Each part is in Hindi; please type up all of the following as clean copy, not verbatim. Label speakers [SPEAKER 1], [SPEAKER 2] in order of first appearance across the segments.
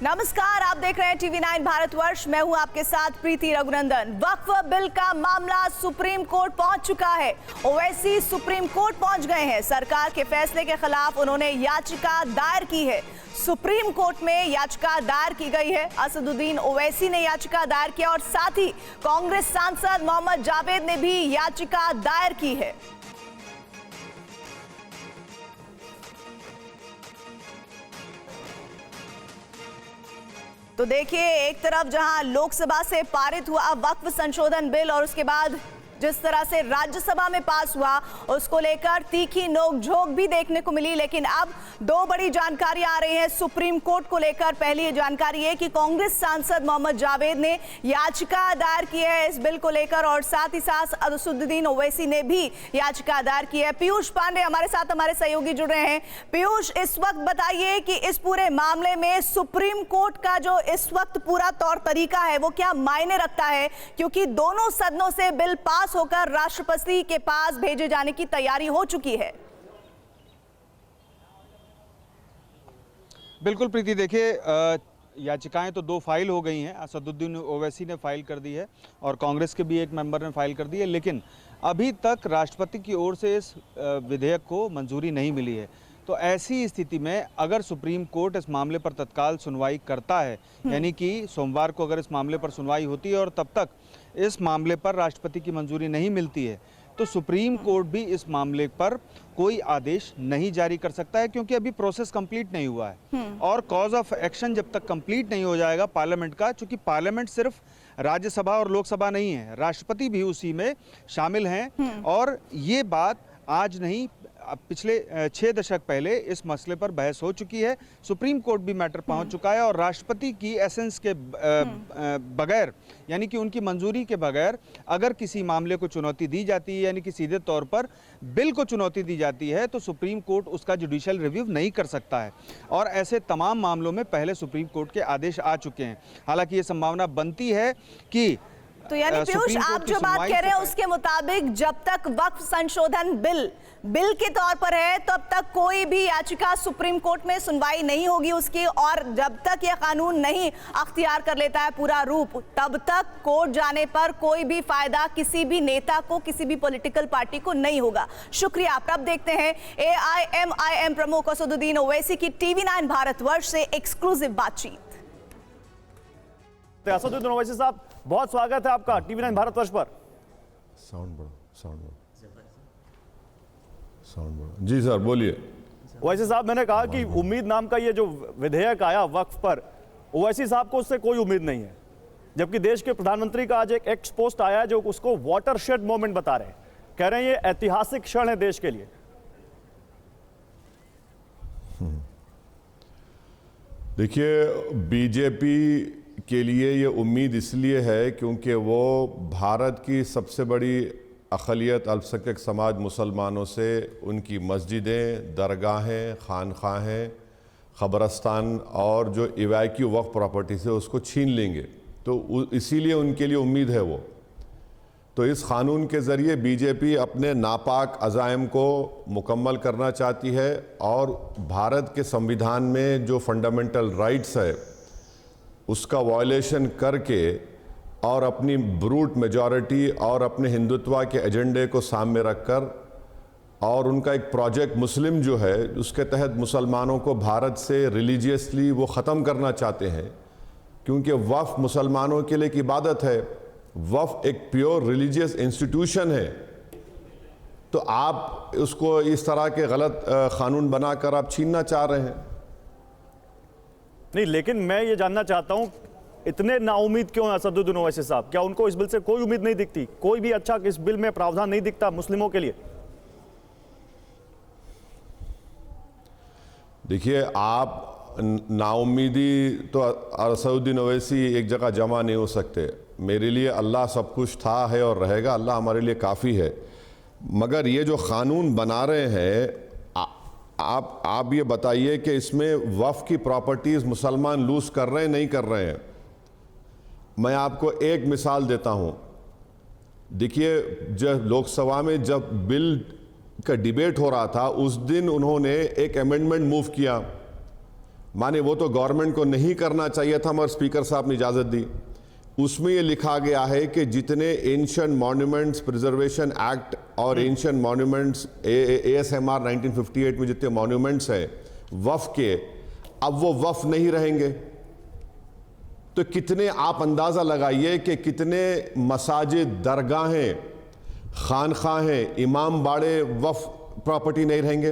[SPEAKER 1] नमस्कार, आप देख रहे हैं टीवी 9 भारतवर्ष। मैं हूं आपके साथ प्रीति रघुनंदन। वक्फ बिल का मामला सुप्रीम कोर्ट पहुंच चुका है। ओवैसी सुप्रीम कोर्ट पहुंच गए हैं। सरकार के फैसले के खिलाफ उन्होंने याचिका दायर की है। सुप्रीम कोर्ट में याचिका दायर की गई है। असदुद्दीन ओवैसी ने याचिका दायर किया और साथ ही कांग्रेस सांसद मोहम्मद जावेद ने भी याचिका दायर की है। तो देखिए, एक तरफ जहां लोकसभा से पारित हुआ वक्फ संशोधन बिल और उसके बाद जिस तरह से राज्यसभा में पास हुआ, उसको लेकर तीखी नोकझोंक भी देखने को मिली। लेकिन अब दो बड़ी जानकारी आ रही है सुप्रीम कोर्ट को लेकर। पहली ये जानकारी है कि कांग्रेस सांसद मोहम्मद जावेद ने याचिका दायर की है इस बिल को लेकर और साथ ही साथ असदुद्दीन ओवैसी ने भी याचिका दायर की है। पीयूष पांडे हमारे साथ, हमारे सहयोगी जुड़ रहे हैं। पीयूष, इस वक्त बताइए कि इस पूरे मामले में सुप्रीम कोर्ट का जो इस वक्त पूरा तौर तरीका है वो क्या मायने रखता है, क्योंकि दोनों सदनों से बिल पास होकर राष्ट्रपति के पास भेजे जाने की तैयारी हो चुकी है।
[SPEAKER 2] बिल्कुल प्रीति, देखिए याचिकाएं तो दो फाइल हो गई हैं। असदुद्दीन ओवैसी ने फाइल कर दी है और कांग्रेस के भी एक मेंबर ने फाइल कर दी है, लेकिन अभी तक राष्ट्रपति की ओर से इस विधेयक को मंजूरी नहीं मिली है। तो ऐसी स्थिति में अगर सुप्रीम कोर्ट इस मामले पर तत्काल सुनवाई करता है, यानी कि सोमवार को अगर इस मामले पर सुनवाई होती है और तब तक इस मामले पर राष्ट्रपति की मंजूरी नहीं मिलती है, तो सुप्रीम कोर्ट भी इस मामले पर कोई आदेश नहीं जारी कर सकता है, क्योंकि अभी प्रोसेस कंप्लीट नहीं हुआ है। और कॉज ऑफ एक्शन जब तक कंप्लीट नहीं हो जाएगा पार्लियामेंट का, चूंकि पार्लियामेंट सिर्फ राज्यसभा और लोकसभा नहीं है, राष्ट्रपति भी उसी में शामिल हैं। और ये बात आज नहीं, पिछले 6 दशक पहले इस मसले पर बहस हो चुकी है। सुप्रीम कोर्ट भी मैटर पहुंच चुका है और राष्ट्रपति की एसेंस के बगैर, यानी कि उनकी मंजूरी के बगैर अगर किसी मामले को चुनौती दी जाती है, यानी कि सीधे तौर पर बिल को चुनौती दी जाती है, तो सुप्रीम कोर्ट उसका जुडिशियल रिव्यू नहीं कर सकता है। और ऐसे तमाम मामलों में पहले सुप्रीम कोर्ट के आदेश आ चुके हैं। हालांकि ये संभावना बनती है कि
[SPEAKER 1] तो यानी पीयूष, आप जो बात कह रहे हैं उसके मुताबिक जब तक वक्फ संशोधन बिल के तौर पर है तब तक कोई भी याचिका सुप्रीम कोर्ट में सुनवाई नहीं होगी उसकी, और जब तक यह कानून नहीं अख्तियार कर लेता है पूरा रूप, तब तक कोर्ट जाने पर कोई भी फायदा किसी भी नेता को, किसी भी पॉलिटिकल पार्टी को नहीं होगा। शुक्रिया। अब देखते हैं AIMIM प्रमुख असदुद्दीन ओवैसी की टीवी 9 भारतवर्ष से एक्सक्लूसिव बातचीत।
[SPEAKER 3] असदुद्दीन ओवैसी साहब, बहुत स्वागत है आपका टीवी 9 भारतवर्ष पर।
[SPEAKER 4] साउंड बढ़ो। जी सर, बोलिए।
[SPEAKER 3] ओवैसी साहब, मैंने कहा कि उम्मीद नाम का ये जो विधेयक आया वक्फ पर, ओवैसी साहब को उससे कोई उम्मीद नहीं है, जबकि देश के प्रधानमंत्री का आज एक एक्स पोस्ट आया जो उसको वाटरशेड मोमेंट बता रहे हैं। कह रहे हैं ये ऐतिहासिक क्षण है देश के लिए।
[SPEAKER 4] देखिए, बीजेपी के लिए ये उम्मीद इसलिए है क्योंकि वो भारत की सबसे बड़ी अक़लियत अल्पसंख्यक समाज मुसलमानों से उनकी मस्जिदें, दरगाहें, खानखाहें, ख़बरस्तान और जो इवैक्यू वक्फ प्रॉपर्टी से उसको छीन लेंगे। तो इसीलिए उनके लिए उम्मीद है वो। तो इस क़ानून के ज़रिए बीजेपी अपने नापाक अज़ाइम को मुकम्मल करना चाहती है और भारत के संविधान में जो फंडामेंटल राइट्स है उसका वायलेशन करके और अपनी ब्रूट मेजॉरिटी और अपने हिंदुत्व के एजेंडे को सामने रखकर और उनका एक प्रोजेक्ट मुस्लिम जो है उसके तहत मुसलमानों को भारत से रिलीजियसली वो ख़त्म करना चाहते हैं, क्योंकि वक्फ मुसलमानों के लिए एक इबादत है। वक्फ एक प्योर रिलीजियस इंस्टीट्यूशन है। तो आप उसको इस तरह के गलत क़ानून बनाकर आप छीनना चाह रहे हैं।
[SPEAKER 3] नहीं, लेकिन मैं ये जानना चाहता हूं, इतने नाउम्मीद क्यों हैं असदुद्दीन ओवैसी साहब? क्या उनको इस बिल से कोई उम्मीद नहीं दिखती? कोई भी अच्छा इस बिल में प्रावधान नहीं दिखता मुस्लिमों के लिए?
[SPEAKER 4] देखिए, आप नाउम्मीदी तो असदुद्दीन ओवैसी एक जगह जमा नहीं हो सकते। मेरे लिए अल्लाह सब कुछ था, है और रहेगा। अल्लाह हमारे लिए काफ़ी है। मगर ये जो क़ानून बना रहे हैं, आप ये बताइए कि इसमें वक्फ की प्रॉपर्टीज़ मुसलमान लूज कर रहे हैं, नहीं कर रहे हैं? मैं आपको एक मिसाल देता हूँ। देखिए, जब लोकसभा में जब बिल का डिबेट हो रहा था, उस दिन उन्होंने एक अमेंडमेंट मूव किया माने वो तो गवर्नमेंट को नहीं करना चाहिए था मगर स्पीकर साहब ने इजाज़त दी। उसमें ये लिखा गया है कि जितने एंशिएंट मॉन्यूमेंट्स प्रिजर्वेशन एक्ट और एंशिएंट मॉन्यूमेंट्स ASMR 1958 में जितने मॉन्यूमेंट्स हैं वफ़ के, अब वो वफ़ नहीं रहेंगे। तो कितने, आप अंदाज़ा लगाइए कि कितने मसाजिद, दरगाहें, खानखाहें, इमाम बाड़े वफ़ प्रॉपर्टी नहीं रहेंगे।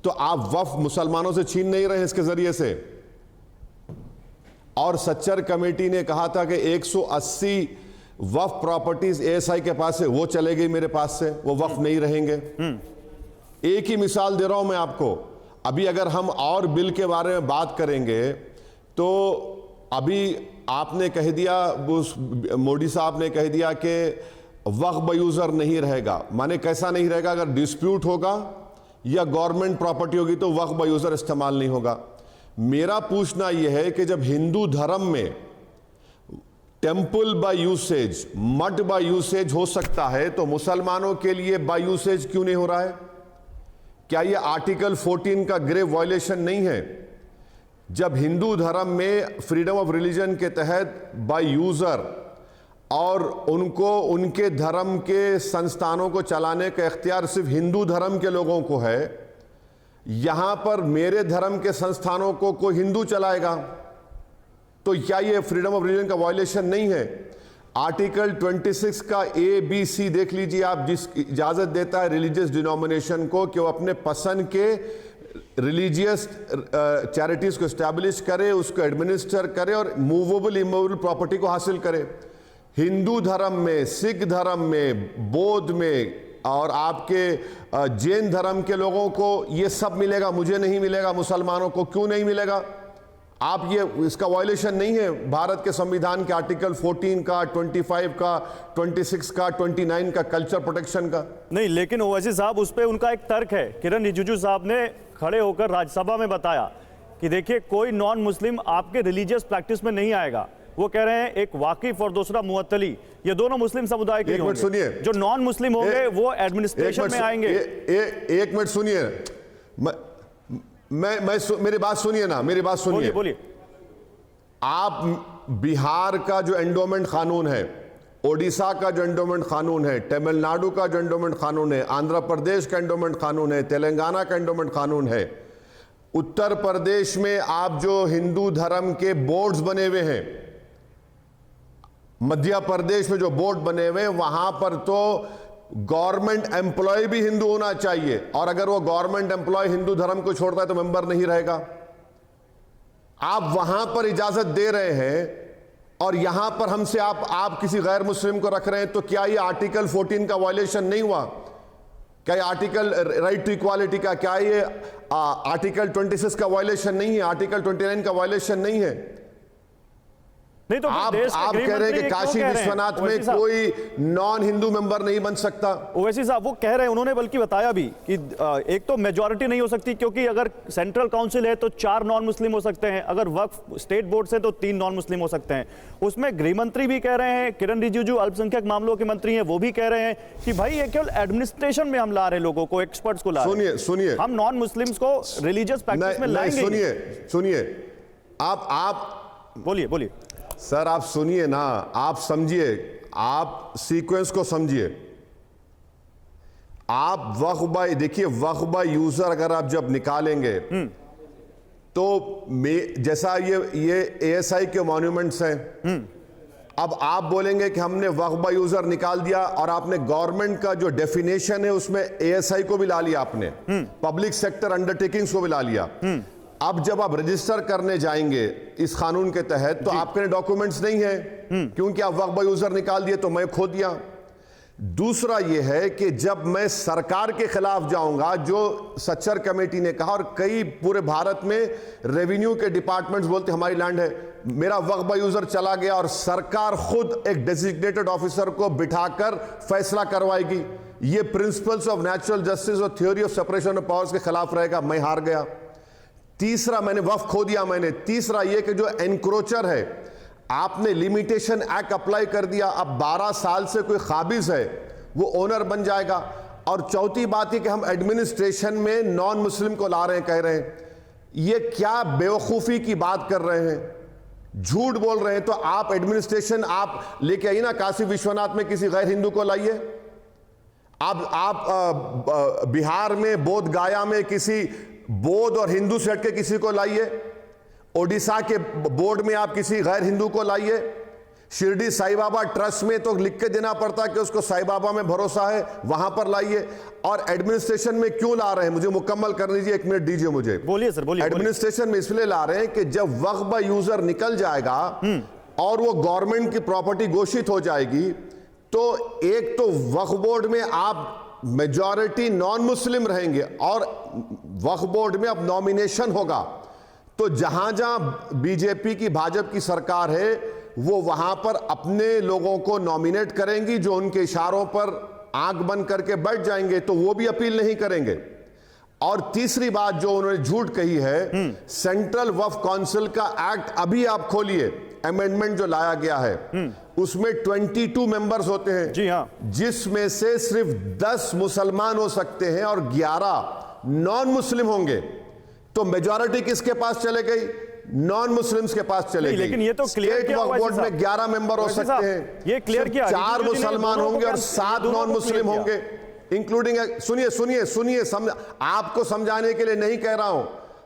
[SPEAKER 4] तो आप वफ़ मुसलमानों से छीन नहीं रहे इसके ज़रिए से। और सच्चर कमेटी ने कहा था कि 180 वफ़ प्रॉपर्टीज ASI के पास है, वो चले गई मेरे पास से, वो वफ़ नहीं रहेंगे। एक ही मिसाल दे रहा हूं मैं आपको। अभी अगर हम और बिल के बारे में बात करेंगे तो अभी आपने कह दिया, मोदी साहब ने कह दिया कि वक्फ बाय यूजर नहीं रहेगा। माने कैसा नहीं रहेगा? अगर डिस्प्यूट होगा या गवर्नमेंट प्रॉपर्टी होगी तो वक्फ बाय यूजर इस्तेमाल नहीं होगा। मेरा पूछना यह है कि जब हिंदू धर्म में टेम्पल बाय यूसेज, मठ बाय यूसेज हो सकता है तो मुसलमानों के लिए बाय यूसेज क्यों नहीं हो रहा है? क्या यह आर्टिकल 14 का ग्रेव वायलेशन नहीं है? जब हिंदू धर्म में फ्रीडम ऑफ रिलीजन के तहत बाय यूजर और उनको उनके धर्म के संस्थानों को चलाने का इख्तियार सिर्फ हिंदू धर्म के लोगों को है, यहां पर मेरे धर्म के संस्थानों को कोई हिंदू चलाएगा तो क्या यह फ्रीडम ऑफ रिलीजन का वायलेशन नहीं है? आर्टिकल 26 का ABC देख लीजिए आप, जिस इजाजत देता है रिलीजियस डिनोमिनेशन को कि वो अपने पसंद के रिलीजियस चैरिटीज को एस्टैब्लिश करे, उसको एडमिनिस्टर करे और मूवेबल इमूवेबल प्रॉपर्टी को हासिल करे। हिंदू धर्म में, सिख धर्म में, बौद्ध में और आपके जैन धर्म के लोगों को ये सब मिलेगा, मुझे नहीं मिलेगा। मुसलमानों को क्यों नहीं मिलेगा? आप ये, इसका वायलेशन नहीं है भारत के संविधान के आर्टिकल 14 का, 25 का, 26 का, 29 का, कल्चर प्रोटेक्शन का?
[SPEAKER 3] नहीं, लेकिन ओवैसी साहब उस पर उनका एक तर्क है। किरण रिजिजू साहब ने खड़े होकर राज्यसभा में बताया कि देखिए कोई नॉन मुस्लिम आपके रिलीजियस प्रैक्टिस में नहीं आएगा। वो कह रहे हैं एक वाकिफ और दूसरा मुअत्तली, ये दोनों मुस्लिम समुदाय के होंगे।
[SPEAKER 4] सुनिए,
[SPEAKER 3] जो नॉन मुस्लिम होंगे वो एडमिनिस्ट्रेशन में आएंगे।
[SPEAKER 4] एक मिनट सुनिए, मेरी बात सुनिए ना, मेरी बात सुनिए।
[SPEAKER 3] बोलिए।
[SPEAKER 4] आप बिहार का जो एंडोमेंट कानून है, ओडिशा का जो एंडोमेंट कानून है, तमिलनाडु का जो एंडोमेंट कानून है, आंध्र प्रदेश का एंडोमेंट कानून है, तेलंगाना का एंडोमेंट कानून है, उत्तर प्रदेश में आप जो हिंदू धर्म के बोर्ड्स बने हुए हैं, मध्य प्रदेश में जो बोर्ड बने हुए हैं, वहां पर तो गवर्नमेंट एम्प्लॉय भी हिंदू होना चाहिए और अगर वो गवर्नमेंट एम्प्लॉय हिंदू धर्म को छोड़ता है तो मेंबर नहीं रहेगा। आप वहां पर इजाजत दे रहे हैं और यहां पर हमसे आप किसी गैर मुस्लिम को रख रहे हैं, तो क्या ये आर्टिकल 14 का वायलेशन नहीं हुआ? क्या ये आर्टिकल राइट टू इक्वालिटी का, क्या ये आर्टिकल 26 का वायलेशन नहीं है? आर्टिकल 29 का वायलेशन नहीं है?
[SPEAKER 3] नहीं तो
[SPEAKER 4] आप कह रहे हैं कि काशी विश्वनाथ में कोई नॉन हिंदू मेंबर नहीं बन सकता।
[SPEAKER 3] ओवैसी साहब वो कह रहे हैं, उन्होंने बल्कि बताया भी कि एक तो मेजॉरिटी नहीं हो सकती क्योंकि अगर सेंट्रल काउंसिल है तो 4 नॉन मुस्लिम हो सकते हैं, अगर वक्फ स्टेट बोर्ड से तो 3 नॉन मुस्लिम हो सकते हैं। उसमें गृह मंत्री भी कह रहे हैं, किरण रिजिजू अल्पसंख्यक मामलों के मंत्री हैं, वो भी कह रहे हैं कि भाई ये केवल एडमिनिस्ट्रेशन में हम ला रहे लोगों को, एक्सपर्ट्स को ला रहे हैं।
[SPEAKER 4] सुनिए,
[SPEAKER 3] हम नॉन मुस्लिम्स को रिलीजियस प्रैक्टिस में लाएंगे।
[SPEAKER 4] सुनिए, आप
[SPEAKER 3] बोलिए
[SPEAKER 4] सर, आप सुनिए ना, आप समझिए, आप सीक्वेंस को समझिए। आप वक्फ बाय, देखिए वक्फ बाय यूजर अगर आप जब निकालेंगे तो जैसा ये ASI के मॉन्यूमेंट्स हैं, अब आप बोलेंगे कि हमने वक्फ बाय यूजर निकाल दिया और आपने गवर्नमेंट का जो डेफिनेशन है उसमें ASI को भी ला लिया, आपने पब्लिक सेक्टर अंडरटेकिंग्स को भी ला लिया। अब जब आप रजिस्टर करने जाएंगे इस कानून के तहत तो आपके डॉक्यूमेंट्स नहीं है क्योंकि आप वक्फ बाय यूजर निकाल दिए तो मैं खो दिया। दूसरा यह है कि जब मैं सरकार के खिलाफ जाऊंगा, जो सच्चर कमेटी ने कहा और कई पूरे भारत में रेवेन्यू के डिपार्टमेंट्स बोलते हमारी लैंड है, मेरा वक्फ बाय यूजर चला गया और सरकार खुद एक डेजिग्नेटेड ऑफिसर को बिठाकर फैसला करवाएगी, ये प्रिंसिपल्स ऑफ नेचुरल जस्टिस और theory of separation of powers के खिलाफ रहेगा, मैं हार गया। तीसरा, मैंने वक्फ खो दिया मैंने। तीसरा यह कि जो एनक्रोचर है, आपने लिमिटेशन एक्ट अप्लाई कर दिया, अब 12 साल से कोई काबिज है वो ओनर बन जाएगा। और चौथी बात है कि हम एडमिनिस्ट्रेशन में नॉन मुस्लिम को ला रहे हैं, कह रहे हैं ये क्या बेवकूफ़ी की बात कर रहे हैं, झूठ बोल रहे हैं। तो आप एडमिनिस्ट्रेशन आप लेके आइए ना, काशी विश्वनाथ में किसी गैर हिंदू को लाइए। आप बिहार में बोध गया में किसी बौद्ध और हिंदू से हटके किसी को लाइए। ओडिशा के बोर्ड में आप किसी गैर हिंदू को लाइए। शिरडी साईं बाबा ट्रस्ट में तो लिख के देना पड़ता है कि उसको साईं बाबा में भरोसा है, वहां पर लाइए। और एडमिनिस्ट्रेशन में क्यों ला रहे हैं, मुझे मुकम्मल कर लीजिए, 1 मिनट दीजिए मुझे।
[SPEAKER 3] बोलिए सर, बोलिए।
[SPEAKER 4] एडमिनिस्ट्रेशन में इसलिए ला रहे हैं कि जब वक्फ बाय यूजर निकल जाएगा और वो गवर्नमेंट की प्रॉपर्टी घोषित हो जाएगी, तो एक तो वक्फ बोर्ड में आप मेजॉरिटी नॉन मुस्लिम रहेंगे और वक्फ बोर्ड में अब नॉमिनेशन होगा। तो जहां जहां बीजेपी की भाजपा की सरकार है वो वहां पर अपने लोगों को नॉमिनेट करेंगी, जो उनके इशारों पर आंख बंद करके बैठ जाएंगे, तो वो भी अपील नहीं करेंगे। और तीसरी बात जो उन्होंने झूठ कही है, सेंट्रल वक्फ काउंसिल का एक्ट अभी आप खोलिए, अमेंडमेंट जो लाया गया है उसमें 22 मेंबर्स होते हैं।
[SPEAKER 3] जी हाँ।
[SPEAKER 4] जिसमें से सिर्फ 10 मुसलमान हो सकते हैं और 11 नॉन मुस्लिम होंगे। तो मेजॉरिटी किसके पास चले गई? नॉन मुस्लिम्स के पास चले गई।
[SPEAKER 3] लेकिन ये तो क्लियर किया
[SPEAKER 4] वक्फ बोर्ड में 11 मेंबर हो सकते हैं,
[SPEAKER 3] ये क्लियर किया,
[SPEAKER 4] 4 मुसलमान होंगे और 7 नॉन मुस्लिम होंगे, इंक्लूडिंग। सुनिए सुनिए सुनिए, आपको समझाने के लिए नहीं कह रहा हूं,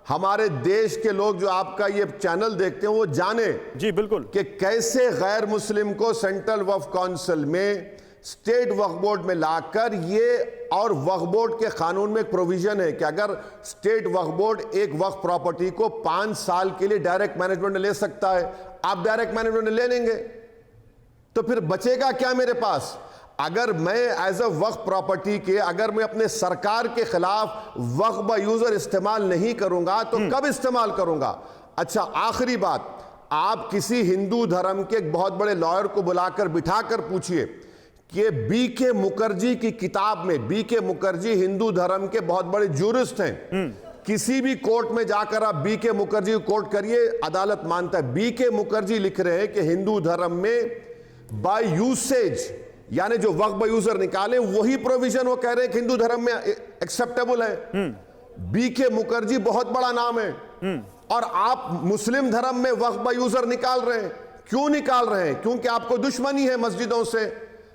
[SPEAKER 4] हमारे देश के लोग जो आपका ये चैनल देखते हैं वो जाने
[SPEAKER 3] जी बिल्कुल
[SPEAKER 4] कि कैसे गैर मुस्लिम को सेंट्रल वक्फ काउंसिल में, स्टेट वक्फ बोर्ड में लाकर ये। और वक्फ बोर्ड के कानून में एक प्रोविजन है कि अगर स्टेट वक्फ बोर्ड एक वक्फ प्रॉपर्टी को 5 साल के लिए डायरेक्ट मैनेजमेंट में ले सकता है, आप डायरेक्ट मैनेजमेंट में ले लेंगे, तो फिर बचेगा क्या मेरे पास? अगर मैं एज अ वक्फ प्रॉपर्टी के, अगर मैं अपने सरकार के खिलाफ वक्फ बाय यूजर इस्तेमाल नहीं करूंगा तो कब इस्तेमाल करूंगा? अच्छा, आखिरी बात, आप किसी हिंदू धर्म के एक बहुत बड़े लॉयर को बुलाकर बिठाकर पूछिए कि बीके मुखर्जी की किताब में, बीके मुखर्जी हिंदू धर्म के बहुत बड़े जूरिस्ट हैं, किसी भी कोर्ट में जाकर आप बीके मुखर्जी को कोर्ट करिए, अदालत मानता है। बीके मुखर्जी लिख रहे हैं कि हिंदू धर्म में बाय यूसेज, यानी जो वक्फ बाय यूजर निकाले वही प्रोविजन वो कह रहे हैं कि हिंदू धर्म में एक्सेप्टेबल है। बीके मुखर्जी बहुत बड़ा नाम है, और आप मुस्लिम धर्म में वक्फ बाय यूजर निकाल रहे हैं। क्यों निकाल रहे हैं? क्योंकि आपको दुश्मनी है मस्जिदों से,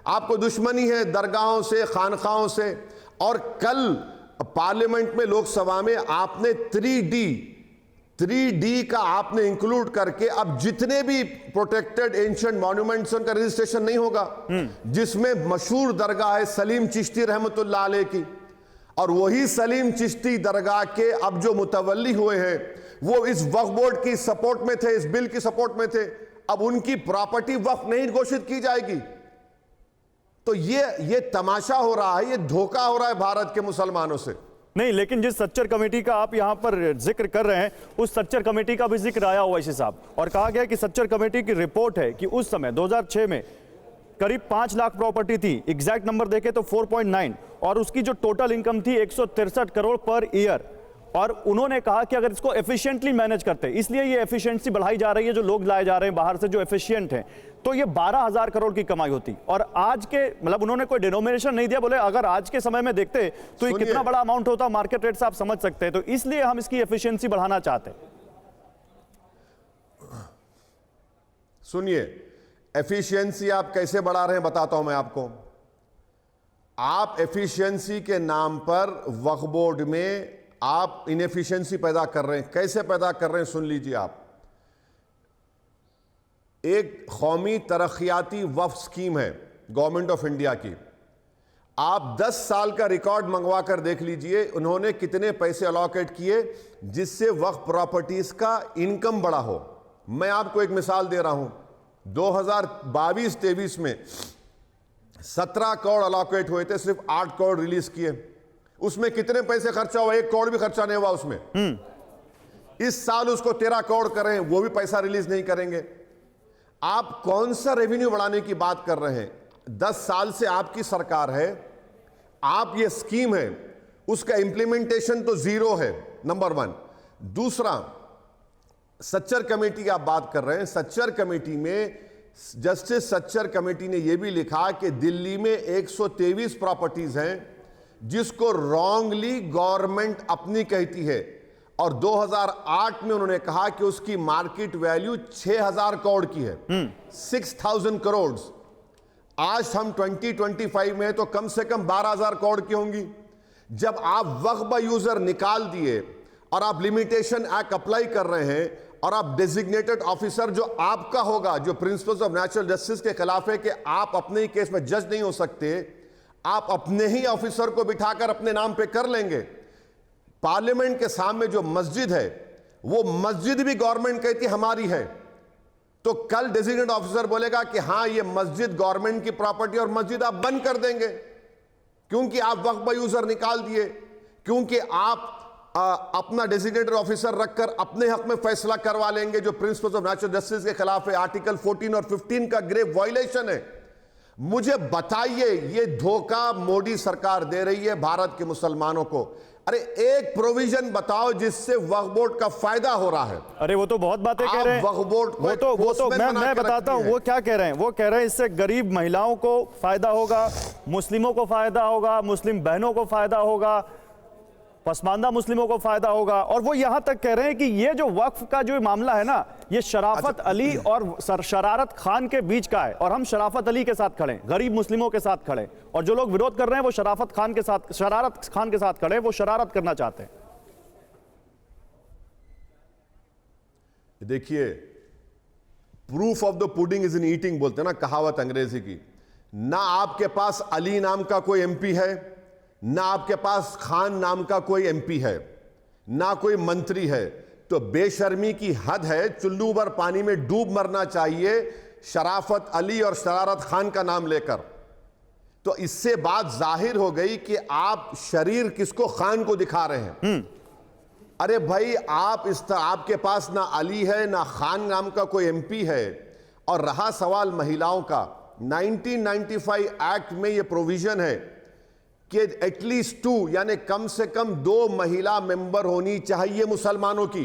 [SPEAKER 4] आपको दुश्मनी है दरगाहों से, खानखाओं से। और कल पार्लियामेंट में, लोकसभा में आपने 3D का आपने इंक्लूड करके अब जितने भी प्रोटेक्टेड एंशिएंट मॉन्यूमेंट्स उनका रजिस्ट्रेशन नहीं होगा, जिसमें मशहूर दरगाह है सलीम चिश्ती रहमतुल्लाह अलैह की। और वही सलीम चिश्ती दरगाह के अब जो मुतवल्ली हुए हैं वो इस वक्फ बोर्ड की सपोर्ट में थे, इस बिल की सपोर्ट में थे। अब उनकी प्रॉपर्टी वक्फ नहीं घोषित की जाएगी। तो ये तमाशा हो रहा है, ये धोखा हो रहा है भारत के मुसलमानों से।
[SPEAKER 3] नहीं, लेकिन जिस सच्चर कमेटी का आप यहां पर जिक्र कर रहे हैं, उस सच्चर कमेटी का भी जिक्र आया ओवैसी साहब, और कहा गया कि सच्चर कमेटी की रिपोर्ट है कि उस समय 2006 में करीब 5 लाख प्रॉपर्टी थी, एग्जैक्ट नंबर देखें तो 4.9, और उसकी जो टोटल इनकम थी 163 करोड़ पर ईयर। और उन्होंने कहा कि अगर इसको एफिशिएंटली मैनेज करते, इसलिए ये एफिशिएंसी बढ़ाई जा रही है, जो लोग लाए जा रहे हैं बाहर से जो एफिशिएंट हैं, तो ये 12,000 करोड़ की कमाई होती। और आज के, मतलब उन्होंने कोई डिनोमिनेशन नहीं दिया, बोले अगर आज के समय में देखते तो ये कितना बड़ा अमाउंट होता, मार्केट रेट से आप समझ सकते हैं। तो इसलिए हम इसकी एफिशिएंसी बढ़ाना चाहते हैं।
[SPEAKER 4] सुनिए, एफिशिएंसी आप कैसे बढ़ा रहे हैं बताता हूं मैं आपको। आप एफिशिएंसी के नाम पर वक्फ बोर्ड में आप इनएफिशिएंसी पैदा कर रहे हैं। कैसे पैदा कर रहे हैं सुन लीजिए आप। एक कौमी तरक्याती वक्फ स्कीम है गवर्नमेंट ऑफ इंडिया की, आप 10 साल का रिकॉर्ड मंगवा कर देख लीजिए उन्होंने कितने पैसे अलॉकेट किए जिससे वक्फ प्रॉपर्टीज का इनकम बढ़ा हो। मैं आपको एक मिसाल दे रहा हूं, 2022-23 में 17 करोड़ अलॉकेट हुए थे, सिर्फ 8 करोड़ रिलीज किए। उसमें कितने पैसे खर्चा हुआ? 1 करोड़ भी खर्चा नहीं हुआ उसमें। इस साल उसको 13 करोड़ कर रहे हैं, वो भी पैसा रिलीज नहीं करेंगे। आप कौन सा रेवेन्यू बढ़ाने की बात कर रहे हैं? 10 साल से आपकी सरकार है, आप ये स्कीम है उसका इंप्लीमेंटेशन तो जीरो है, नंबर 1। दूसरा, सच्चर कमेटी की आप बात कर रहे हैं, सच्चर कमेटी में जस्टिस सच्चर कमेटी ने यह भी लिखा कि दिल्ली में 123 प्रॉपर्टीज हैं जिसको रॉन्गली गवर्नमेंट अपनी कहती है, और 2008 में उन्होंने कहा कि उसकी मार्केट वैल्यू 6,000 करोड़ की है, 6,000 करोड़। आज हम 2025 में तो कम से कम 12,000 करोड़ की होंगी। जब आप वक्फ बाय यूजर निकाल दिए और आप लिमिटेशन एक्ट अप्लाई कर रहे हैं और आप डेजिग्नेटेड ऑफिसर जो आपका होगा, जो प्रिंसिपल्स ऑफ नेचुरल जस्टिस के खिलाफ है कि आप अपने ही केस में जज नहीं हो सकते, आप अपने ही ऑफिसर को बिठाकर अपने नाम पे कर लेंगे। पार्लियामेंट के सामने जो मस्जिद है वो मस्जिद भी गवर्नमेंट कहती हमारी है, तो कल डेजिग्नेटेड ऑफिसर बोलेगा कि हां ये मस्जिद गवर्नमेंट की प्रॉपर्टी और मस्जिद आप बंद कर देंगे क्योंकि आप वक्फ बाय यूजर निकाल दिए, क्योंकि आप अपना डेजिग्नेटेड ऑफिसर रखकर अपने हक में फैसला करवा लेंगे जो प्रिंसिपल्स ऑफ नेचुरल जस्टिस के खिलाफ है। आर्टिकल 14 और 15 का ग्रेव वायलेशन है। मुझे बताइए ये धोखा मोदी सरकार दे रही है भारत के मुसलमानों को। अरे एक प्रोविजन बताओ जिससे वक्फ बोर्ड का फायदा हो रहा है।
[SPEAKER 3] अरे वो तो बहुत बातें कह रहे हैं।
[SPEAKER 4] वक्फ बोर्ड
[SPEAKER 3] वो तो मैं बताता हूं वो क्या कह रहे हैं। वो कह रहे हैं इससे गरीब महिलाओं को फायदा होगा, मुस्लिमों को फायदा होगा, मुस्लिम बहनों को फायदा होगा, पसमानदा मुस्लिमों को फायदा होगा। और वो यहां तक कह रहे हैं कि ये जो वक्फ का जो मामला है ना, ये शराफत अली और शरारत खान के बीच का है, और हम शराफत अली के साथ खड़े हैं, गरीब मुस्लिमों के साथ खड़े हैं, और जो लोग विरोध कर रहे हैं वो शरारत खान के साथ खड़े हैं, वो शरारत करना चाहते हैं।
[SPEAKER 4] देखिए, proof of the pudding is in eating बोलते हैं ना, कहावत अंग्रेजी की। ना आपके पास अली नाम का कोई एमपी है, ना आपके पास खान नाम का कोई एमपी है, ना कोई मंत्री है, तो बेशर्मी की हद है। चुल्लू भर पानी में डूब मरना चाहिए शराफत अली और शरारत खान का नाम लेकर। तो इससे बात जाहिर हो गई कि आप शरीर किसको, खान को दिखा रहे हैं। अरे भाई, आपके पास ना अली है ना खान नाम का कोई एमपी है। और रहा सवाल महिलाओं का, 1995 एक्ट में यह प्रोविजन है कि एटलीस्ट 2 यानी कम से कम 2 महिला मेंबर होनी चाहिए मुसलमानों की।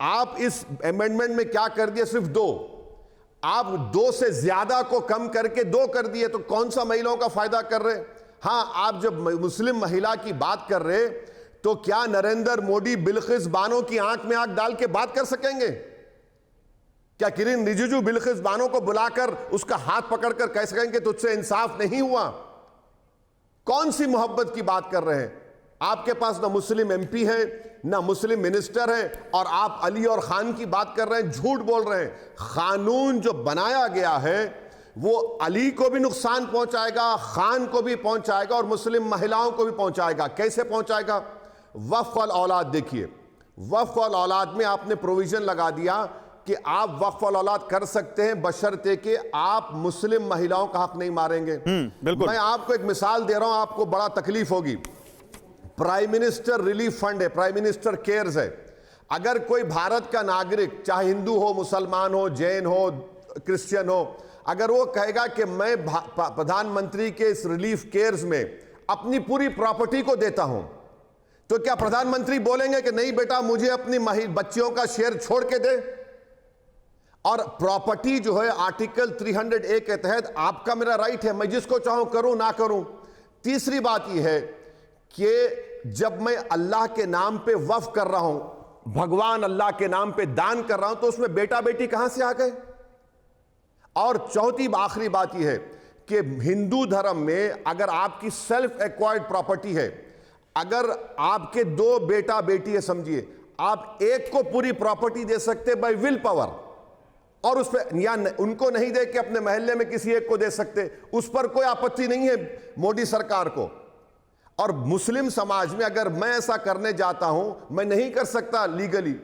[SPEAKER 4] आप इस अमेंडमेंट में क्या कर दिए, सिर्फ 2। आप 2 से ज्यादा को कम करके 2 कर दिए, तो कौन सा महिलाओं का फायदा कर रहे? हां, आप जब मुस्लिम महिला की बात कर रहे तो क्या नरेंद्र मोदी बिल्किस बानो की आंख में आंख डाल के बात कर सकेंगे? क्या किरण रिजिजू बिल्किस बानो को बुलाकर उसका हाथ पकड़कर कह सकेंगे तुझसे इंसाफ नहीं हुआ? कौन सी मोहब्बत की बात कर रहे हैं? आपके पास ना मुस्लिम एमपी है ना मुस्लिम मिनिस्टर है, और आप अली और खान की बात कर रहे हैं, झूठ बोल रहे हैं। कानून जो बनाया गया है वो अली को भी नुकसान पहुंचाएगा, खान को भी पहुंचाएगा और मुस्लिम महिलाओं को भी पहुंचाएगा। कैसे पहुंचाएगा? वक्फ वाल औलाद देखिए, वक्फ वाल औलाद में आपने प्रोविजन लगा दिया कि आप वक्फ वाल औलाद कर सकते हैं बशर्ते कि आप मुस्लिम महिलाओं का हक नहीं मारेंगे।
[SPEAKER 3] बिल्कुल।
[SPEAKER 4] मैं आपको एक मिसाल दे रहा हूं, आपको बड़ा तकलीफ होगी। प्राइम मिनिस्टर रिलीफ फंड है, प्राइम मिनिस्टर केयर्स है। अगर कोई भारत का नागरिक, चाहे हिंदू हो, मुसलमान हो, जैन हो, क्रिश्चियन हो, अगर वो कहेगा कि मैं प्रधानमंत्री के इस रिलीफ केयर्स में अपनी पूरी प्रॉपर्टी को देता हूं, तो क्या प्रधानमंत्री बोलेंगे कि नहीं बेटा मुझे अपनी बच्चियों का शेयर छोड़ के दे? और प्रॉपर्टी जो है आर्टिकल 300A के तहत आपका मेरा राइट है, मैं जिसको चाहूं करूं ना करूं। तीसरी बात यह है कि जब मैं अल्लाह के नाम पे वक्फ कर रहा हूं, भगवान अल्लाह के नाम पे दान कर रहा हूं, तो उसमें बेटा बेटी कहां से आ गए? और चौथी आखिरी बात यह है कि हिंदू धर्म में अगर आपकी सेल्फ एक्वायर्ड प्रॉपर्टी है, अगर आपके 2 बेटा बेटी है, समझिए आप एक को पूरी प्रॉपर्टी दे सकते बाय विल पावर, और उस पर या उनको नहीं दे के अपने मोहल्ले में किसी एक को दे सकते, उस पर कोई आपत्ति नहीं है मोदी सरकार को। और मुस्लिम समाज में अगर मैं ऐसा करने जाता हूं, मैं नहीं कर सकता लीगली,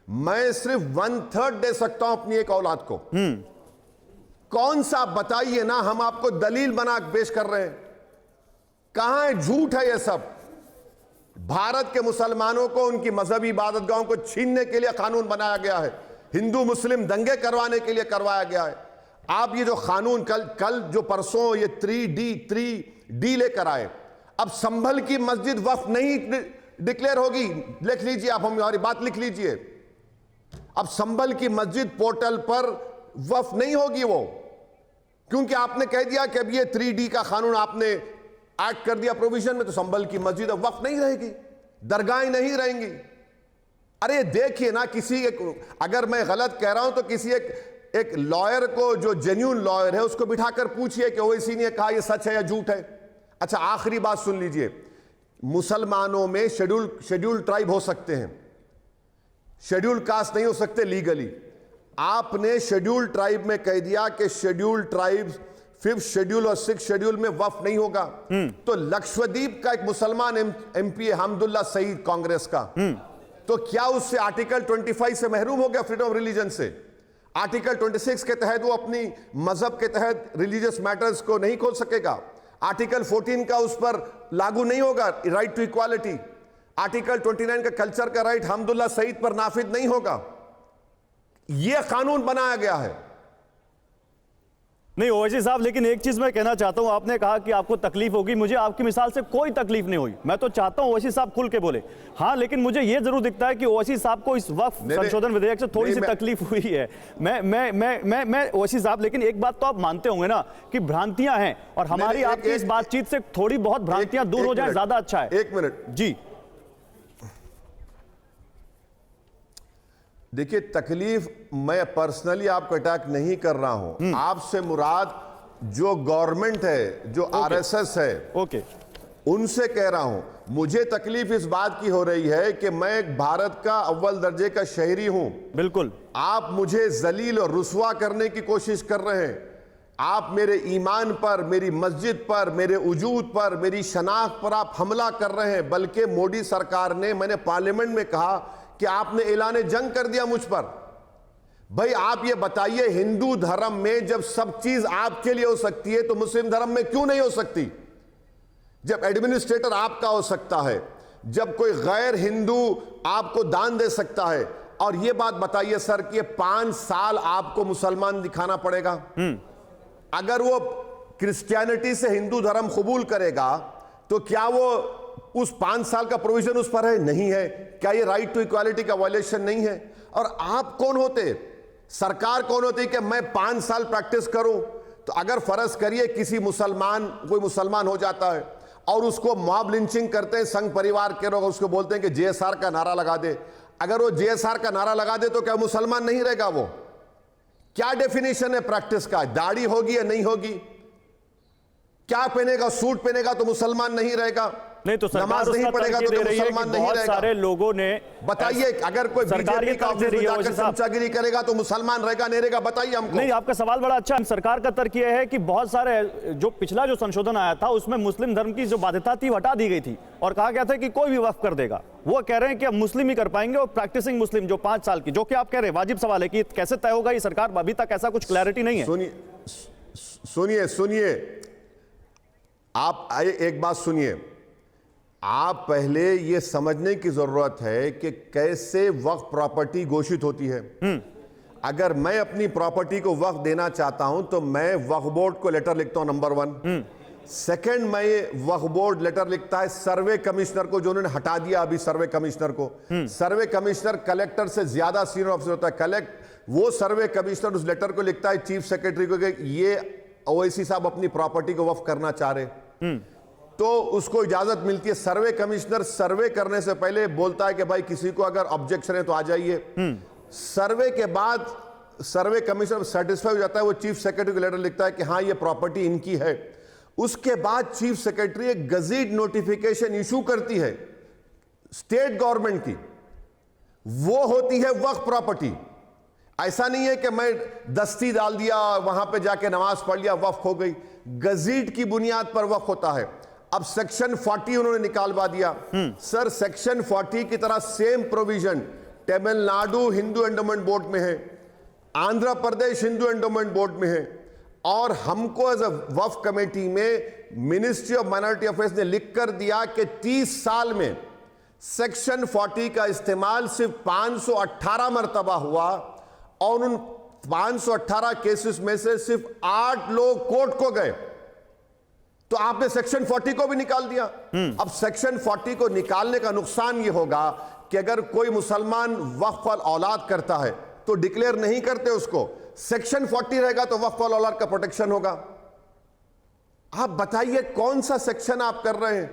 [SPEAKER 4] मैं सिर्फ 1/3 दे सकता हूं अपनी एक औलाद को। कौन सा बताइए ना, हम आपको दलील बना पेश कर रहे हैं। कहां है? झूठ है ये सब। भारत के मुसलमानों को उनकी मजहबी इबादतगाहों को छीनने के लिए कानून बनाया गया है, हिंदू मुस्लिम दंगे करवाने के लिए करवाया गया है। आप ये जो कानून कल जो परसों ये 3D लेकर आए, अब संभल की मस्जिद वक्फ नहीं डिक्लेयर होगी। लिख लीजिए आप, हमारी बात लिख लीजिए। अब संभल की मस्जिद पोर्टल पर वक्फ नहीं होगी वो, क्योंकि आपने कह दिया कि अब ये 3D का कानून आपने एक्ट कर दिया प्रोविजन में, तो संभल की मस्जिद अब वक्फ नहीं रहेगी, दरगाहें नहीं रहेंगी। अरे देखिए ना, किसी अगर मैं गलत कह रहा हूं तो किसी एक लॉयर को, जो जेन्युइन लॉयर है, उसको बिठाकर पूछिए कि ओवैसी ने कहा ये सच है या झूठ है। अच्छा, आखिरी बात सुन लीजिए, मुसलमानों में शेड्यूल ट्राइब हो सकते हैं, शेड्यूल कास्ट नहीं हो सकते लीगली। आपने शेड्यूल ट्राइब में कह दिया कि शेड्यूल ट्राइब 5th शेड्यूल और 6th शेड्यूल में वक्फ नहीं होगा। तो लक्षद्वीप का एक मुसलमान एमपी है हमदुल्ला सईद कांग्रेस का, तो क्या उससे आर्टिकल 25 से महरूम हो गया, फ्रीडम ऑफ रिलीजन से? आर्टिकल 26 के तहत वो अपनी मजहब के तहत रिलीजियस मैटर्स को नहीं खोल सकेगा। आर्टिकल 14 का उस पर लागू नहीं होगा, राइट टू इक्वालिटी। आर्टिकल 29 का कल्चर का राइट हमदुल्ला सईद पर नाफिज नहीं होगा। यह कानून बनाया गया है।
[SPEAKER 3] नहीं ओवैसी साहब, लेकिन एक चीज मैं कहना चाहता हूं, आपने कहा कि आपको तकलीफ होगी, मुझे आपकी मिसाल से कोई तकलीफ नहीं हुई। मैं तो चाहता हूं ओवैसी साहब खुल के बोले। हाँ, लेकिन मुझे यह जरूर दिखता है कि ओवैसी साहब को इस वक्फ संशोधन विधेयक से थोड़ी सी तकलीफ हुई है। मैं ओवैसी साहब, लेकिन एक बात तो आप मानते होंगे ना कि भ्रांतियां हैं, और हमारी आपकी इस बातचीत से थोड़ी बहुत भ्रांतियां दूर हो जाए, ज्यादा अच्छा है।
[SPEAKER 4] एक मिनट
[SPEAKER 3] जी,
[SPEAKER 4] देखिए, तकलीफ मैं पर्सनली आपको अटैक नहीं कर रहा हूं। आपसे मुराद जो गवर्नमेंट है, जो आरएसएस है, उनसे कह रहा हूं। मुझे तकलीफ इस बात की हो रही है कि मैं भारत का अव्वल दर्जे का शहरी हूं।
[SPEAKER 3] बिल्कुल।
[SPEAKER 4] आप मुझे जलील और रुस्वा करने की कोशिश कर रहे हैं। आप मेरे ईमान पर, मेरी मस्जिद पर, मेरे वजूद पर, मेरी शनाख्त पर आप हमला कर रहे हैं। बल्कि मोदी सरकार ने, मैंने पार्लियामेंट में कहा कि आपने ऐलान जंग कर दिया मुझ पर। भाई आप ये बताइए, हिंदू धर्म में जब सब चीज आपके लिए हो सकती है तो मुस्लिम धर्म में क्यों नहीं हो सकती? जब एडमिनिस्ट्रेटर आपका हो सकता है, जब कोई गैर हिंदू आपको दान दे सकता है। और ये बात बताइए सर कि 5 साल आपको मुसलमान दिखाना पड़ेगा। अगर वो क्रिश्चियनिटी से हिंदू धर्म कबूल करेगा तो क्या वो उस 5 साल का प्रोविजन उस पर है? नहीं है। क्या ये राइट टू इक्वालिटी का वायलेशन नहीं है? और आप कौन होते, सरकार कौन होती कि मैं 5 साल प्रैक्टिस करूं? तो अगर फर्ज करिए किसी कोई मुसलमान हो जाता है और उसको मॉब लिंचिंग करते हैं संघ परिवार के लोग, उसको बोलते हैं कि जेएसआर का नारा लगा दे। अगर वो जेएसआर का नारा लगा दे तो क्या मुसलमान नहीं रहेगा? वो क्या डेफिनेशन है प्रैक्टिस का? दाढ़ी होगी या नहीं होगी? क्या पहनेगा? सूट पहनेगा तो मुसलमान नहीं रहेगा।
[SPEAKER 3] नहीं तो
[SPEAKER 4] नमाज नहीं पढ़ेगा तो मुसलमान नहीं रहेगा।
[SPEAKER 3] सारे लोगों ने
[SPEAKER 4] बताइए, अगर कोई बीजेपी का ऑफिस में जाकर चमचागिरी करेगा तो मुसलमान रहेगा नहीं रहेगा? बताइए हमको।
[SPEAKER 3] नहीं, आपका सवाल बड़ा अच्छा है। सरकार का तर्क यह है कि बहुत सारे जो पिछला जो संशोधन आया था उसमें मुस्लिम धर्म की जो बाध्यता थी हटा दी गई थी और कहा गया था कि कोई भी वक्फ कर देगा। वो कह रहे हैं कि अब मुस्लिम ही कर पाएंगे, और प्रैक्टिसिंग मुस्लिम जो 5 साल की, जो कि आप कह रहे हैं वाजिब सवाल है कि कैसे तय होगा ये, सरकार अभी तक ऐसा कुछ क्लैरिटी नहीं है।
[SPEAKER 4] सुनिए, आप एक बात सुनिए। आप पहले यह समझने की जरूरत है कि कैसे वक्फ प्रॉपर्टी घोषित होती है। अगर मैं अपनी प्रॉपर्टी को वक्फ देना चाहता हूं तो मैं वक्फ बोर्ड को लेटर लिखता हूं, नंबर 1। सेकंड, मैं वक्फ बोर्ड लेटर लिखता है सर्वे कमिश्नर को, जो उन्होंने हटा दिया अभी सर्वे कमिश्नर को। सर्वे कमिश्नर कलेक्टर से ज्यादा सीनियर ऑफिसर होता है। वो सर्वे कमिश्नर उस लेटर को लिखता है चीफ सेक्रेटरी को कि ये ओवैसी साहब अपनी प्रॉपर्टी को वक्फ करना चाह रहे, तो उसको इजाजत मिलती है। सर्वे कमिश्नर सर्वे करने से पहले बोलता है कि भाई किसी को अगर ऑब्जेक्शन है तो आ जाइए। सर्वे के बाद सर्वे कमिश्नर सेटिस्फाई हो जाता है, वो चीफ सेक्रेटरी को लेटर लिखता है कि हाँ ये प्रॉपर्टी इनकी है। उसके बाद चीफ सेक्रेटरी एक गजीट नोटिफिकेशन इशू करती है स्टेट गवर्नमेंट की, वो होती है वक्फ प्रॉपर्टी। ऐसा नहीं है कि मैं दस्ती डाल दिया, वहां पे जाके नमाज पढ़ लिया, वक्फ हो गई। गजीट की बुनियाद पर वक्फ होता है। अब सेक्शन 40 उन्होंने निकालवा दिया। सर, सेक्शन 40 की तरह same provision Tamil Nadu Hindu endowment board में है, आंध्र प्रदेश हिंदू एंडोमेंट बोर्ड में है, और हमको एज अ वक्फ कमेटी में मिनिस्ट्री ऑफ माइनॉरिटी अफेयर्स ने लिख कर दिया कि 30 साल में सेक्शन 40 का इस्तेमाल सिर्फ 518 मरतबा हुआ, और उन 518 केसेस में से सिर्फ 8 लोग कोर्ट को गए। तो आपने सेक्शन 40 को भी निकाल दिया। अब सेक्शन 40 को निकालने का नुकसान यह होगा कि अगर कोई मुसलमान वक्फ अल औलाद करता है तो डिक्लेयर नहीं करते उसको, सेक्शन 40 रहेगा तो वक्फ अल औलाद का प्रोटेक्शन होगा। आप बताइए कौन सा सेक्शन आप कर रहे हैं?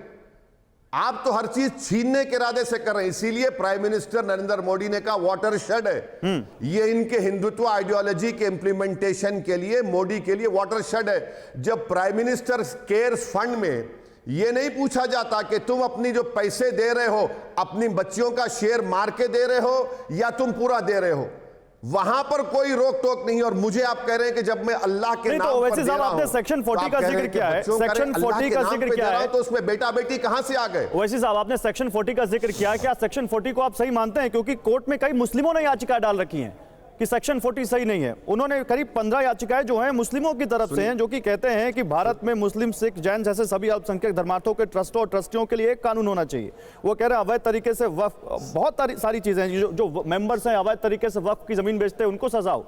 [SPEAKER 4] आप तो हर चीज छीनने के इरादे से कर रहे हैं। इसीलिए प्राइम मिनिस्टर नरेंद्र मोदी ने कहा वाटरशेड है। ये इनके हिंदुत्व आइडियोलॉजी के इंप्लीमेंटेशन के लिए, मोदी के लिए वाटरशेड है। जब प्राइम मिनिस्टर केयर्स फंड में ये नहीं पूछा जाता कि तुम अपनी जो पैसे दे रहे हो अपनी बच्चियों का शेयर मार के दे रहे हो या तुम पूरा दे रहे हो, वहां पर कोई रोक टोक नहीं। और मुझे आप कह रहे हैं कि जब मैं अल्लाह के नाम
[SPEAKER 3] तो
[SPEAKER 4] पर
[SPEAKER 3] वैसे
[SPEAKER 4] दे
[SPEAKER 3] साहब
[SPEAKER 4] रहा
[SPEAKER 3] आपने
[SPEAKER 4] हूं,
[SPEAKER 3] सेक्शन 40
[SPEAKER 4] तो
[SPEAKER 3] का
[SPEAKER 4] आप कह रहे
[SPEAKER 3] जिक्र
[SPEAKER 4] हैं कि
[SPEAKER 3] किया है,
[SPEAKER 4] बच्चों का
[SPEAKER 3] सेक्शन
[SPEAKER 4] अल्लाह
[SPEAKER 3] 40
[SPEAKER 4] के
[SPEAKER 3] का
[SPEAKER 4] नाम
[SPEAKER 3] जिक्र
[SPEAKER 4] पे
[SPEAKER 3] किया
[SPEAKER 4] दे रहा
[SPEAKER 3] है,
[SPEAKER 4] हूं, तो उसमें बेटा बेटी कहां से आ गए?
[SPEAKER 3] वैसे साहब आपने सेक्शन 40 का जिक्र किया, क्या सेक्शन 40 को आप सही मानते हैं? क्योंकि कोर्ट में कई मुस्लिमों ने याचिकाएं डाल रखी हैं कि सेक्शन 40 सही नहीं है। उन्होंने करीब 15 याचिकाएं जो हैं मुस्लिमों की तरफ से हैं, जो कि कहते हैं कि भारत में मुस्लिम, सिख, जैन जैसे सभी अल्पसंख्यक धर्मार्थों के ट्रस्टों और ट्रस्टियों के लिए एक कानून होना चाहिए। वो कह रहे हैं अवैध तरीके से वक्फ, बहुत सारी चीजें हैं, जो मेंबर्स हैं अवैध तरीके से वक्फ की जमीन बेचते हैं उनको सजाओ।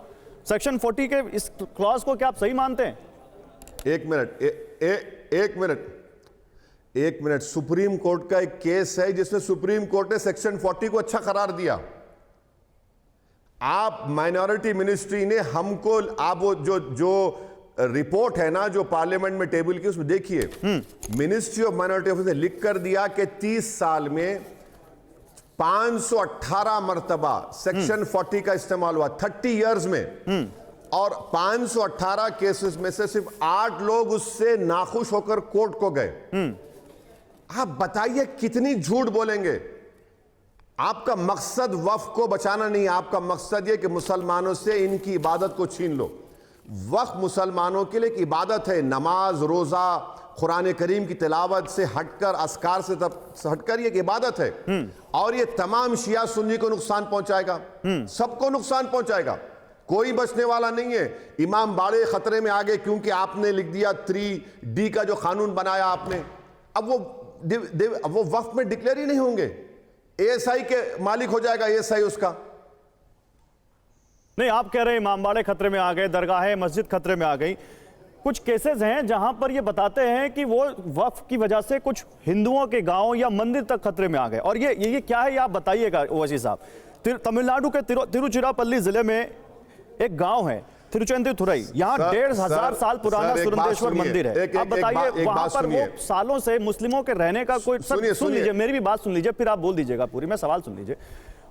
[SPEAKER 3] सेक्शन 40 के इस क्लॉज को क्या आप सही मानते हैं?
[SPEAKER 4] एक मिनट, सुप्रीम कोर्ट का एक केस है जिसमें सुप्रीम कोर्ट ने सेक्शन 40 को अच्छा करार दिया। आप माइनॉरिटी मिनिस्ट्री ने हमको, आप वो जो रिपोर्ट है ना जो पार्लियामेंट में टेबल की, उसमें देखिए मिनिस्ट्री ऑफ माइनॉरिटी अफेयर्स ने लिख कर दिया कि 30 साल में 518 मर्तबा सेक्शन 40 का इस्तेमाल हुआ 30 इयर्स में, और 518 केसेस में से सिर्फ 8 लोग उससे नाखुश होकर कोर्ट को गए। आप बताइए कितनी झूठ बोलेंगे? आपका मकसद वक्फ को बचाना नहीं है, आपका मकसद यह कि मुसलमानों से इनकी इबादत को छीन लो। वक्फ मुसलमानों के लिए एक इबादत है, नमाज, रोजा, कुरान करीम की तिलावत से हटकर, अस्कार से हटकर ये एक इबादत है। और ये तमाम शिया सुन्नी को नुकसान पहुंचाएगा, सबको नुकसान पहुंचाएगा, कोई बचने वाला नहीं है। इमाम बाड़े खतरे में आ गए क्योंकि आपने लिख दिया 3D का जो कानून बनाया आपने, अब वो वक्फ में डिक्लेयर ही नहीं होंगे, ASI के मालिक हो जाएगा ASI उसका।
[SPEAKER 3] नहीं, आप कह रहे हैं इमाम बाड़े खतरे में आ गए, दरगाहें मस्जिद खतरे में आ गई। कुछ केसेस हैं जहां पर ये बताते हैं कि वो वक्फ की वजह से कुछ हिंदुओं के गांव या मंदिर तक खतरे में आ गए। और ये क्या है, ये आप बताइएगा ओवैसी साहब। तमिलनाडु के तिरुचिरापल्ली जिले में एक गांव है तिरुचेंदुथुरई, यहाँ 1500 साल पुराना सुरेंद्रेश्वर मंदिर है। आप बताइए वहां पर वो सालों से मुस्लिमों के रहने का कोई, सुन लीजिए मेरी भी बात सुन लीजिए, फिर आप बोल दीजिएगा पूरी, मैं सवाल सुन लीजिए।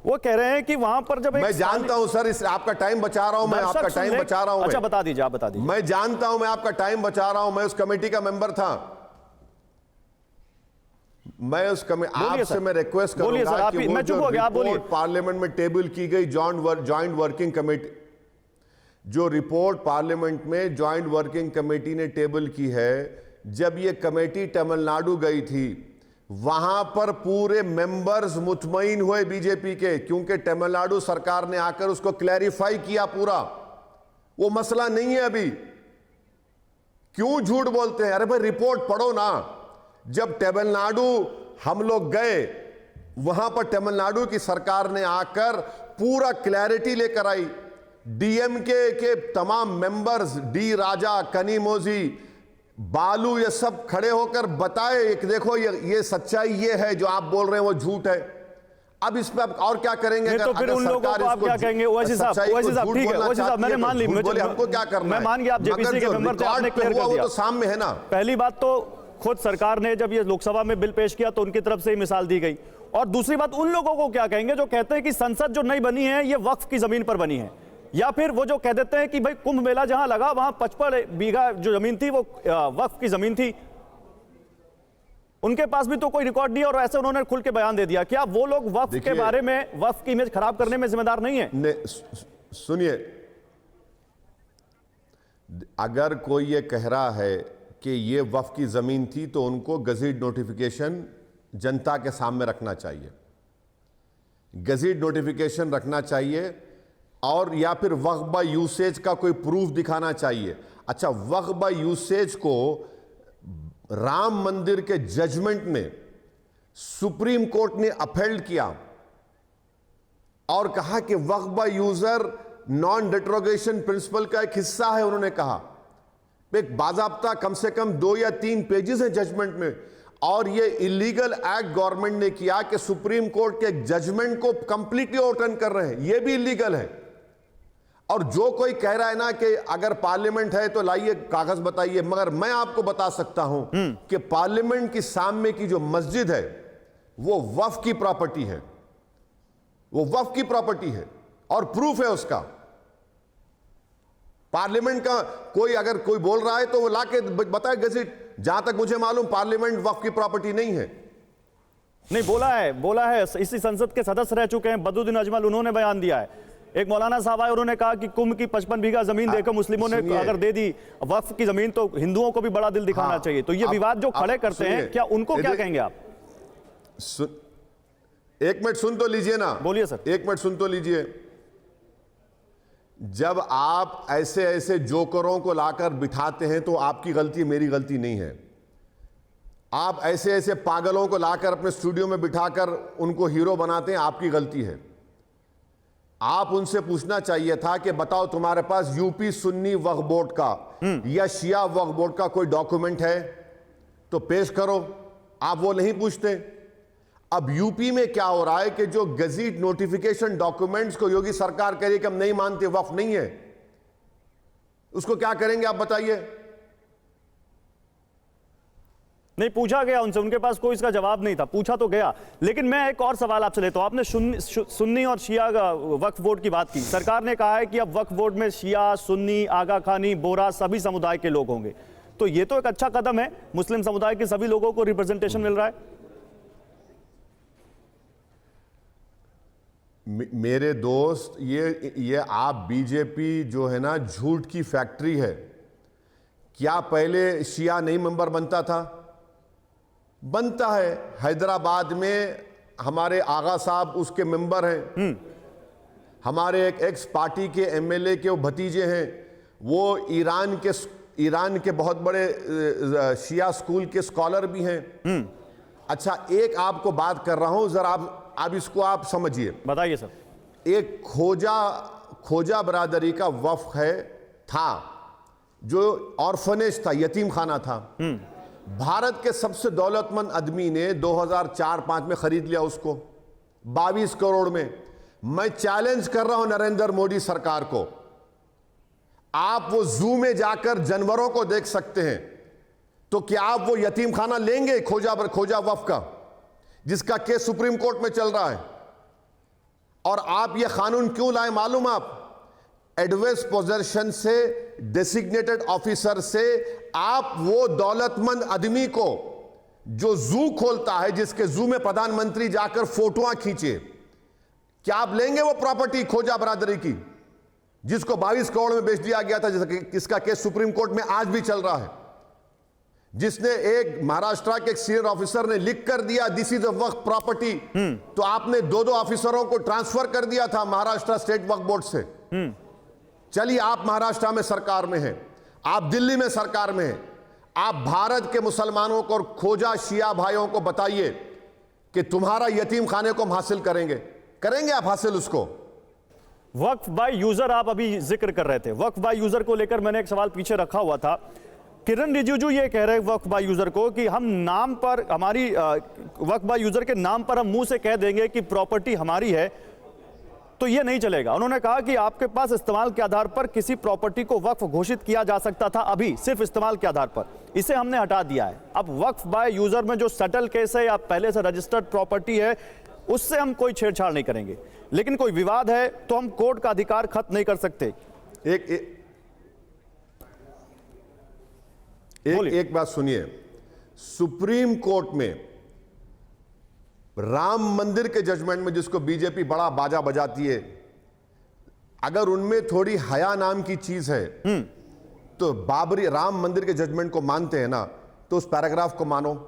[SPEAKER 3] वो कह रहे हैं कि वहां पर जब
[SPEAKER 4] मैं जानता हूं सर, इस आपका टाइम बचा रहा हूं, मैं आपका टाइम बचा रहा हूं।
[SPEAKER 3] अच्छा बता दीजिए, आप बता दीजिए।
[SPEAKER 4] मैं जानता हूं, मैं आपका टाइम बचा रहा हूं, मैं उस कमेटी का मेंबर था। मैं उस आपसे मैं रिक्वेस्ट करूंगा कि वो जो रिपोर्ट पार्लियामेंट में टेबल की गई जॉइंट वर्किंग कमेटी, जो रिपोर्ट पार्लियामेंट में जॉइंट वर्किंग कमेटी ने टेबल की है, जब ये कमेटी तमिलनाडु गई थी वहां पर पूरे मेंबर्स मुतमईन हुए बीजेपी के, क्योंकि तमिलनाडु सरकार ने आकर उसको क्लैरिफाई किया पूरा, वो मसला नहीं है अभी। क्यों झूठ बोलते हैं? अरे भाई रिपोर्ट पढ़ो ना। जब तमिलनाडु हम लोग गए, वहां पर तमिलनाडु की सरकार ने आकर पूरा क्लैरिटी लेकर आई। डीएमके के तमाम मेंबर्स, डी राजा, कनिमोजी, बालू, ये सब खड़े होकर बताए कि देखो ये सच्चाई ये है, जो आप बोल रहे हैं वो झूठ है। अब इस पे और क्या करेंगे?
[SPEAKER 3] तो फिर उन लोगों को आप क्या कहेंगे? ओवैसी साहब ठीक है, ओवैसी साहब मैंने मान ली,
[SPEAKER 4] हमको क्या करना है?
[SPEAKER 3] मैं मान गया आप जेपीसी के मेंबर थे, आपने क्लियर कर दिया,
[SPEAKER 4] तो सामने है ना।
[SPEAKER 3] पहली बात तो खुद सरकार ने जब ये लोकसभा में बिल पेश किया तो उनकी तरफ से ही मिसाल दी गई। और दूसरी बात, उन लोगों को क्या कहेंगे जो कहते हैं कि संसद जो नई बनी है ये वक्फ की जमीन पर बनी है, या फिर वो जो कह देते हैं कि भाई कुंभ मेला जहां लगा वहां 55 बीघा जो जमीन थी वो वक्फ की जमीन थी, उनके पास भी तो कोई रिकॉर्ड नहीं है और ऐसे उन्होंने खुल के बयान दे दिया। क्या वो लोग वक्फ के बारे में, वक्फ की इमेज खराब करने में जिम्मेदार नहीं है?
[SPEAKER 4] सुनिए, अगर कोई ये कह रहा है कि ये वक्फ की जमीन थी तो उनको गजीट नोटिफिकेशन जनता के सामने रखना चाहिए, गजीट नोटिफिकेशन रखना चाहिए, और या फिर वक्फ बाय यूसेज का कोई प्रूफ दिखाना चाहिए। अच्छा, वक्फ बाय यूसेज को राम मंदिर के जजमेंट में सुप्रीम कोर्ट ने अपहेल्ड किया और कहा कि वक्फ बाय यूजर नॉन डिट्रोगेशन प्रिंसिपल का एक हिस्सा है। उन्होंने कहा, एक बाज़ाब्ता कम से कम 2 या 3 पेजेस है जजमेंट में, और ये इलीगल एक्ट गवर्नमेंट ने किया कि सुप्रीम कोर्ट के जजमेंट को कंप्लीटली ओवरटर्न कर रहे हैं, ये भी इलीगल है। और जो कोई कह रहा है ना कि अगर पार्लियामेंट है तो लाइए कागज बताइए, मगर मैं आपको बता सकता हूं कि पार्लियामेंट के सामने की जो मस्जिद है वो वक्फ की प्रॉपर्टी है, वो वक्फ की प्रॉपर्टी है और प्रूफ है उसका। पार्लियामेंट का कोई अगर कोई बोल रहा है तो वो लाके बताए गजट। जहां तक मुझे मालूम पार्लियामेंट वक्फ की प्रॉपर्टी नहीं है।
[SPEAKER 3] नहीं, बोला है इसी संसद के सदस्य रह चुके हैं बदरुद्दीन अजमल, उन्होंने बयान दिया है। एक मौलाना साहब आए, उन्होंने कहा कि कुंभ की 55 बीघा जमीन देकर मुस्लिमों ने अगर दे दी वक्फ की जमीन तो हिंदुओं को भी बड़ा दिल दिखाना चाहिए। तो ये विवाद जो खड़े करते हैं, क्या उनको क्या कहेंगे आप?
[SPEAKER 4] एक मिनट सुन तो लीजिए ना।
[SPEAKER 3] बोलिए सर।
[SPEAKER 4] एक मिनट सुन तो लीजिए। जब आप ऐसे ऐसे जोकरों को लाकर बिठाते हैं तो आपकी गलती, मेरी गलती नहीं है। आप ऐसे ऐसे पागलों को लाकर अपने स्टूडियो में बिठाकर उनको हीरो बनाते हैं, आपकी गलती है। आप उनसे पूछना चाहिए था कि बताओ तुम्हारे पास यूपी सुन्नी वक्फ बोर्ड का या शिया वक्फ बोर्ड का कोई डॉक्यूमेंट है तो पेश करो। आप वो नहीं पूछते। अब यूपी में क्या हो रहा है कि जो गजीट नोटिफिकेशन डॉक्यूमेंट्स को योगी सरकार कह रही है कि हम नहीं मानते, वक्फ नहीं है, उसको क्या करेंगे आप बताइए?
[SPEAKER 3] नहीं पूछा गया उनसे, उनके पास कोई इसका जवाब नहीं था। पूछा तो गया, लेकिन मैं एक और सवाल आपसे लेता हूं। आपने सुन्नी और शिया वक्फ बोर्ड की बात की। सरकार ने कहा है कि अब वक्फ बोर्ड में शिया, सुन्नी, आगा खानी, बोरा सभी समुदाय के लोग होंगे। तो ये तो एक अच्छा कदम है, मुस्लिम समुदाय के सभी लोगों को रिप्रेजेंटेशन मिल रहा है।
[SPEAKER 4] मेरे दोस्त, ये आप बीजेपी जो है ना झूठ की फैक्ट्री है। क्या पहले शिया नहीं मेंबर बनता था? बनता है। हैदराबाद में हमारे आगा साहब उसके मेंबर हैं। हमारे एक एक्स पार्टी के एमएलए के वो भतीजे हैं, वो ईरान के बहुत बड़े शिया स्कूल के स्कॉलर भी हैं। अच्छा, एक आपको बात कर रहा हूं, जरा आप इसको आप समझिए।
[SPEAKER 3] बताइए सर।
[SPEAKER 4] एक खोजा बरादरी का वक्फ था जो ऑर्फनेज था, यतीम खाना था। भारत के सबसे दौलतमंद आदमी ने 2004-05 में खरीद लिया उसको 22 करोड़ में। मैं चैलेंज कर रहा हूं नरेंद्र मोदी सरकार को, आप वो जू में जाकर जानवरों को देख सकते हैं, तो क्या आप वो यतीम खाना लेंगे खोजा वक्फ का, जिसका केस सुप्रीम कोर्ट में चल रहा है? और आप ये कानून क्यों लाए मालूम? आप एडवर्स पोजेशन से, डेसिग्नेटेड ऑफिसर से आप वो दौलतमंद आदमी को जो जू खोलता है, जिसके जू में प्रधानमंत्री जाकर फोटोआं खींचे, क्या आप लेंगे वो प्रॉपर्टी खोजा बरादरी की, जिसको 22 करोड़ में बेच दिया गया था, जिसका केस सुप्रीम कोर्ट में आज भी चल रहा है? जिसने एक महाराष्ट्र के एक सीनियर ऑफिसर ने लिख कर दिया this is a Waqf property, तो आपने दो ऑफिसरों को ट्रांसफर कर दिया था महाराष्ट्र स्टेट वक्फ बोर्ड से। चलिए, आप महाराष्ट्र में सरकार में हैं, आप दिल्ली में सरकार में हैं, आप भारत के मुसलमानों को और खोजा शिया भाइयों को बताइए कि तुम्हारा यतीम खाने को हम हासिल करेंगे आप हासिल उसको?
[SPEAKER 3] वक्फ बाय यूजर आप अभी जिक्र कर रहे थे, वक्फ बाय यूजर को लेकर मैंने एक सवाल पीछे रखा हुआ था। किरण रिजिजू ये कह रहे हैं वक्फ बाय यूजर को कि हम नाम पर, हमारी वक्फ बाय यूजर के नाम पर हम मुंह से कह देंगे कि प्रॉपर्टी हमारी है, तो ये नहीं चलेगा। उन्होंने कहा कि आपके पास इस्तेमाल के आधार पर किसी प्रॉपर्टी को वक्फ घोषित किया जा सकता था, अभी सिर्फ इस्तेमाल के आधार पर, इसे हमने हटा दिया है। अब वक्फ बाय यूजर में जो सटल केस है या पहले से रजिस्टर्ड प्रॉपर्टी है, उससे हम कोई छेड़छाड़ नहीं करेंगे, लेकिन कोई विवाद है तो हम कोर्ट का अधिकार खत्म नहीं कर सकते।
[SPEAKER 4] एक बात सुनिए, सुप्रीम कोर्ट में राम मंदिर के जजमेंट में, जिसको बीजेपी बड़ा बाजा बजाती है, अगर उनमें थोड़ी हया नाम की चीज है तो बाबरी राम मंदिर के जजमेंट को मानते हैं ना, तो उस पैराग्राफ को मानो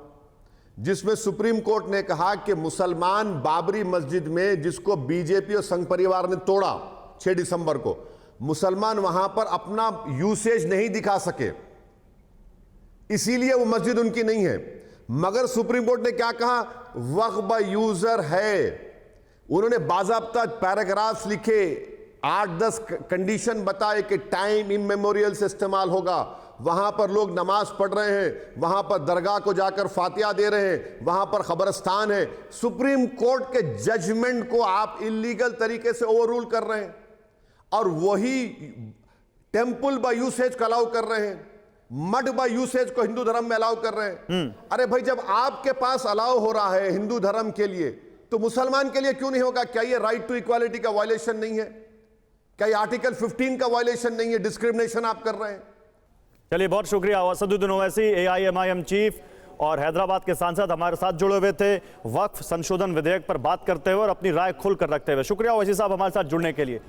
[SPEAKER 4] जिसमें सुप्रीम कोर्ट ने कहा कि मुसलमान बाबरी मस्जिद में, जिसको बीजेपी और संघ परिवार ने तोड़ा 6 दिसंबर को, मुसलमान वहां पर अपना यूसेज नहीं दिखा सके, इसीलिए वो मस्जिद उनकी नहीं है। मगर सुप्रीम कोर्ट ने क्या कहा? वक्फ बाय यूजर है। उन्होंने बाज़ाब्ता पैराग्राफ्स लिखे, 8-10 कंडीशन बताए कि टाइम इमेमोरियल से इस्तेमाल होगा, वहां पर लोग नमाज पढ़ रहे हैं, वहां पर दरगाह को जाकर फातिहा दे रहे हैं, वहां पर खबरस्तान है। सुप्रीम कोर्ट के जजमेंट को आप इलीगल तरीके से ओवररूल कर रहे हैं और वही टेंपल बाय यूसेज का अलाउ कर रहे हैं। मड बाय यूसेज को हिंदू धर्म में अलाउ कर रहे हैं। अरे भाई, जब आपके पास अलाउ हो रहा है हिंदू धर्म के लिए, तो मुसलमान के लिए क्यों नहीं होगा? क्या ये राइट टू इक्वालिटी का वायलेशन नहीं है? क्या ये आर्टिकल 15 का वायलेशन नहीं है? डिस्क्रिमिनेशन आप कर रहे हैं।
[SPEAKER 3] चलिए, बहुत शुक्रिया। असदुद्दीन ओवैसी, AIMIM चीफ और हैदराबाद के सांसद हमारे साथ जुड़े हुए थे वक्फ संशोधन विधेयक पर बात करते हुए और अपनी राय खुलकर रखते हुए। शुक्रिया ओवैसी साहब हमारे साथ जुड़ने के लिए।